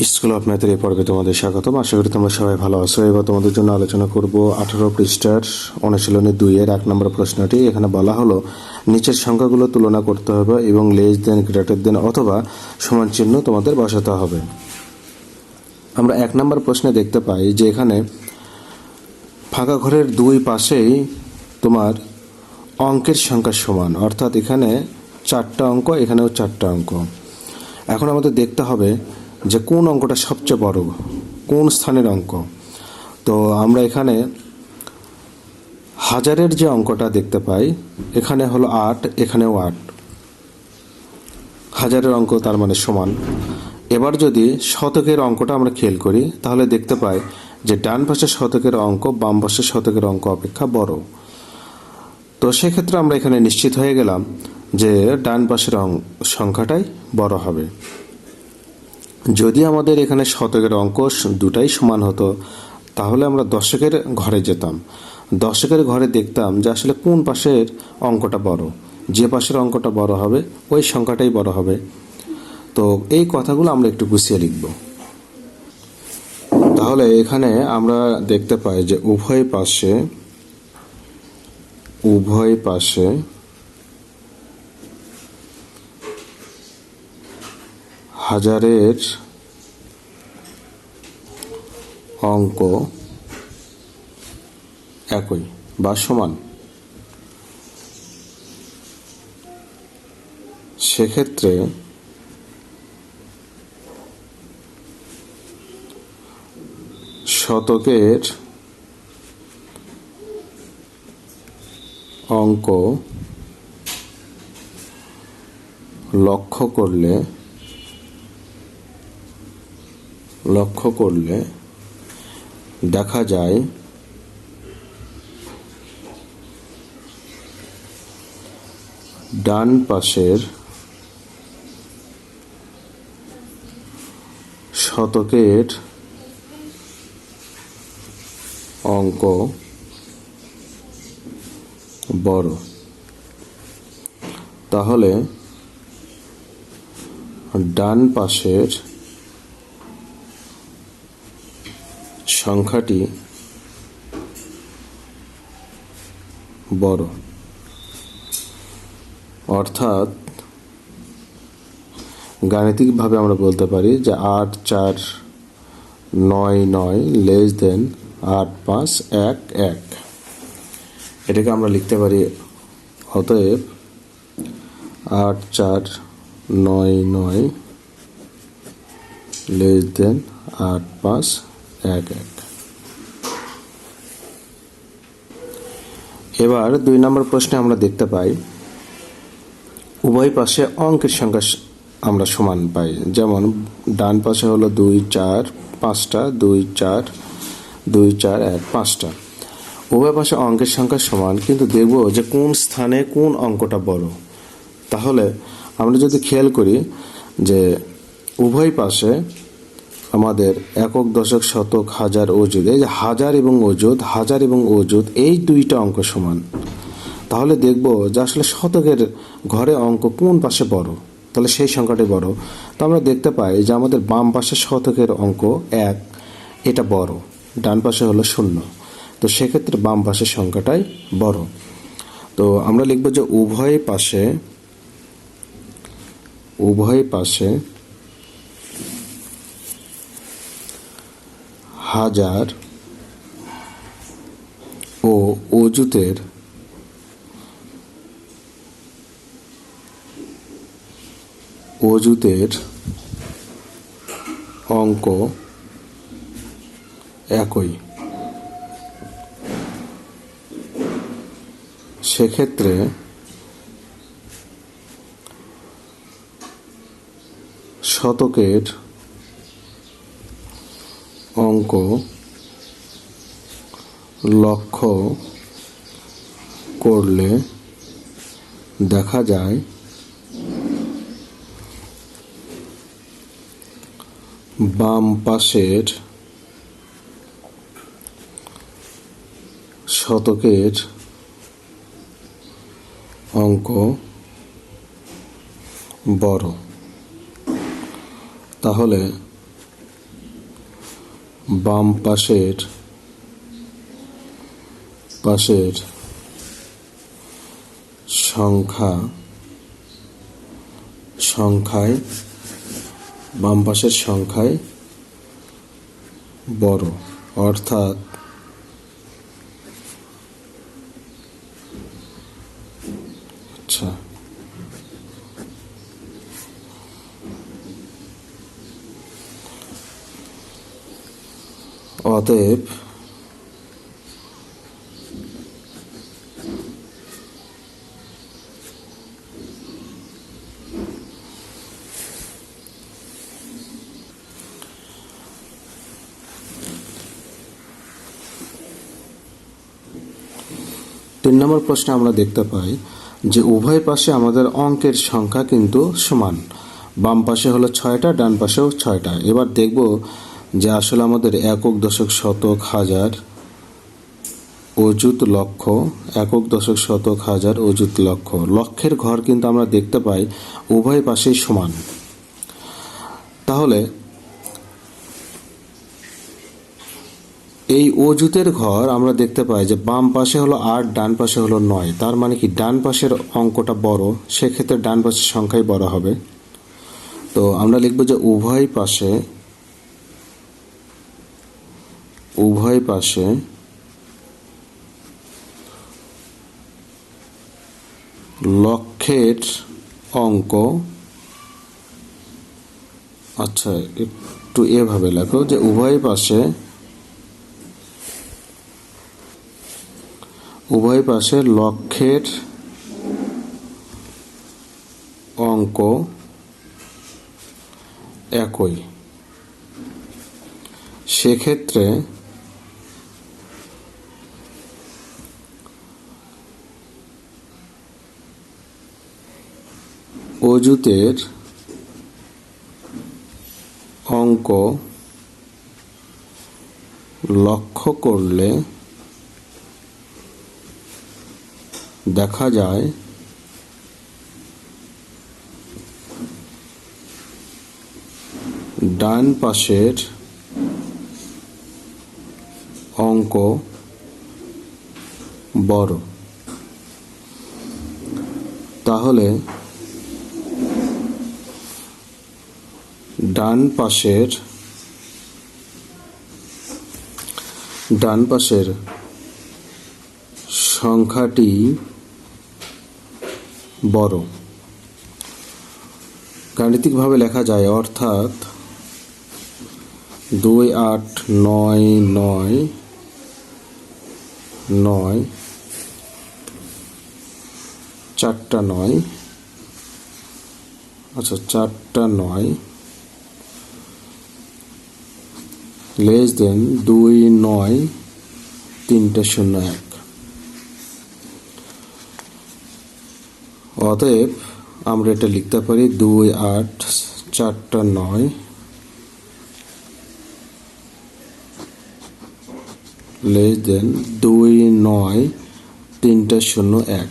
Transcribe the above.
School of ম্যাথের এই পর্বে তোমাদের স্বাগতম। আশা করি তোমরা সবাই ভালো আছো। এবার তোমাদের জন্য আলোচনা করব 18 পৃষ্ঠার অনুশীলনী 2-এর 1 নম্বর প্রশ্নটি। এখানে বলা হলো নিচের সংখ্যাগুলো তুলনা করতে হবে এবং লেস দেন, গ্রেটার দেন অথবা সমান চিহ্ন তোমাদের বসাতে হবে। আমরা 1 নম্বর প্রশ্নে দেখতে পাই যে এখানে ফাঁকা ঘরের দুই পাশেই তোমার অঙ্কের সংখ্যা সমান, অর্থাৎ এখানে 4টা অঙ্ক, এখানেও 4টা অঙ্ক। এখন আমাদের দেখতে হবে যে কোন অঙ্কটা সবচেয়ে বড়, কোন স্থানের অঙ্ক। তো আমরা এখানে হাজারের যে অঙ্কটা দেখতে পাই, এখানে হলো 8, এখানেও 8, হাজারের অঙ্ক তার মানে সমান। এবার যদি শতকের অঙ্কটা আমরা খেয়াল করি তাহলে দেখতে পাই যে ডান পাশের শতকের অঙ্ক বাম পাশের শতকের অঙ্ক অপেক্ষা বড়। তো সেক্ষেত্রে আমরা এখানে নিশ্চিত হয়ে গেলাম যে ডান পাশের সংখ্যাটাই বড় হবে। যদি আমাদের এখানে শতকের অঙ্ক দুটাই সমান হতো তাহলে আমরা দশকের ঘরে যেতাম। দশকের ঘরে দেখতাম যে আসলে কোন পাশের অঙ্কটা বড়, যে পাশের অঙ্কটা বড় হবে ওই সংখ্যাটাই বড় হবে। তো এই কথাগুলো আমরা একটু গুছিয়ে লিখব। তাহলে এখানে আমরা দেখতে পাই যে উভয় পাশে হাজারের অঙ্ক একই বা সমান। সেক্ষেত্রে শতকের অঙ্ক লক্ষ্য করলে দেখা যায় ডান পাশের শতকের অঙ্ক বড়। তাহলে ডান পাশের সংখ্যাটি বড়, অর্থাৎ গাণিতিকভাবে আমরা বলতে পারি যে 8, 4, 9, 9 লেস দেন 8, 5, 1, 1। এটাকে আমরা লিখতে পারি অতএব 8, 4, 9, 9 লেস দেন 8, 5, 1, 1। এবার 2 নম্বর প্রশ্নে আমরা দেখতে পাই উভয় পাশে অঙ্কের সংখ্যা আমরা সমান পাই। যেমন ডান পাশে হলো 2, 4, 5টা, 2, 4, 2, 4, 1, 5টা। উভয় পাশে অঙ্কের সংখ্যা সমান, কিন্তু দেখব যে কোন স্থানে কোন অঙ্কটা বড়। তাহলে আমরা যদি খেয়াল করি যে উভয় পাশে আমাদের একক, দশক, শতক, হাজার, অযুত, এই যে হাজার এবং অযুত এই দুইটা অঙ্ক সমান, তাহলে দেখব যে আসলে শতকের ঘরে অঙ্ক কোন পাশে বড়, তাহলে সেই সংখ্যাটাই বড়। তো আমরা দেখতে পাই যে আমাদের বাম পাশে শতকের অঙ্ক 1, এটা বড়, ডান পাশে হলো 0। তো সেক্ষেত্রে বাম পাশের সংখ্যাটাই বড়। তো আমরা লিখব যে উভয় পাশে হাজার ও অযুতের অঙ্ক একই। সেক্ষেত্রে শতকের অঙ্ক লক্ষ্য করলে দেখা যায় বাম পাশের শতকের অঙ্ক বড়। তাহলে বাম পাশের সংখ্যায় বড়, অর্থাৎ আচ্ছা অতএব তিন নম্বর প্রশ্নে আমরা দেখতে পাই যে উভয় পাশে আমাদের অঙ্কের সংখ্যা কিন্তু সমান। বাম পাশে হলো 6টা, ডান পাশেও 6টা। এবার দেখব যে আসলে আমাদের একক, দশক, শতক, হাজার, অযুত, লক্ষ, একক, দশক, শতক, হাজার, অযুত, লক্ষ, লক্ষের ঘর কিন্তু আমরা দেখতে পাই উভয় পাশেই সমান। তাহলে এই অযুতের ঘর আমরা দেখতে পাই যে বাম পাশে হলো 8, ডান পাশে হলো 9। তার মানে কি ডান পাশের অঙ্কটা বড়, সেক্ষেত্রে ডান পাশের সংখ্যাই বড় হবে। তো আমরা লিখব যে উভয় পাশে লক্ষের অঙ্ক, আচ্ছা একটু এভাবে লেখো যে উভয় পাশে লক্ষের অঙ্ক একই, সেক্ষেত্রে অযুতের অঙ্ক লক্ষ্য করলে দেখা যায় ডান পাশের অঙ্ক বড়। তাহলে ডান পাশের সংখ্যাটি বড়। গাণিতিকভাবে লেখা যায়, অর্থাৎ 2, 8, 9, 9, 9, 4টা 9, আচ্ছা 4টা 9 লেস দেন 2, 9, 3টে 0, 1। অতএব আমরা এটা লিখতে পারি 2, 8, 4টা 9 লেস দেন 2, 9, 3টে 0, 1।